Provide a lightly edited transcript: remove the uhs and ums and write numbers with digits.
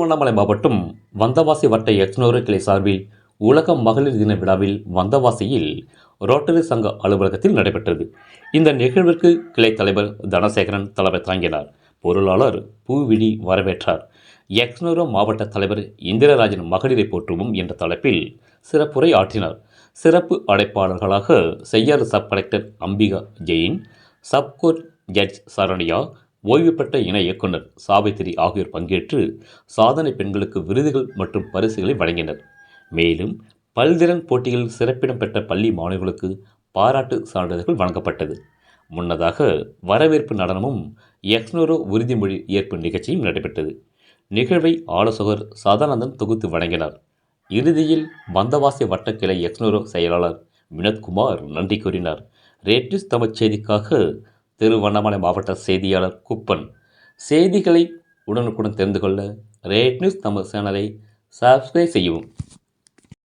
திருவண்ணாமலை மாவட்டம் வந்தவாசி வட்ட எக்ஸ்னோரு கிளை சார்பில் உலக மகளிர் தின விழாவில் வந்தவாசியில் ரோட்டரி சங்க அலுவலகத்தில் நடைபெற்றது. இந்த நிகழ்விற்கு கிளை தலைவர் தனசேகரன் தலைமை தாங்கினார். பொருளாளர் பூவிழி வரவேற்றார். எக்ஸ்னோரோ மாவட்ட தலைவர் இந்திரராஜன் மகளிரை போற்றுவோம் என்ற தலைப்பில் சிறப்புரை ஆற்றினார். சிறப்பு அழைப்பாளர்களாக Cheyyar sub collector Ambika Jain, sub court judge Saranya, ஓய்வு பெற்ற இணை இயக்குனர் சாவித்திரி ஆகியோர் பங்கேற்று சாதனை பெண்களுக்கு விருதுகள் மற்றும் பரிசுகளை வழங்கினர். மேலும் பல்திறன் போட்டிகளில் சிறப்பிடம் பெற்ற பள்ளி மாணவர்களுக்கு பாராட்டு சான்றிதழ்கள் வழங்கப்பட்டது. முன்னதாக வரவேற்பு நடனமும் எக்ஸ்னோரோ உறுதிமொழி ஏற்பு நிகழ்ச்சியும் நடைபெற்றது. நிகழ்வை ஆலோசகர் சதானந்தன் தொகுத்து வழங்கினார். இறுதியில் வந்தவாசி வட்ட கிளை எக்ஸ்னோரோ செயலாளர் வினோத்குமார் நன்றி கூறினார். ரேட் நியூஸ் தமிழ் செய்திக்காக திருவண்ணாமலை மாவட்ட செய்தியாளர் குப்பன். செய்திகளை உடனுக்குடன் தெரிந்து கொள்ள ரேட் நியூஸ் தமிழ் சேனலை சப்ஸ்கிரைப் செய்யவும்.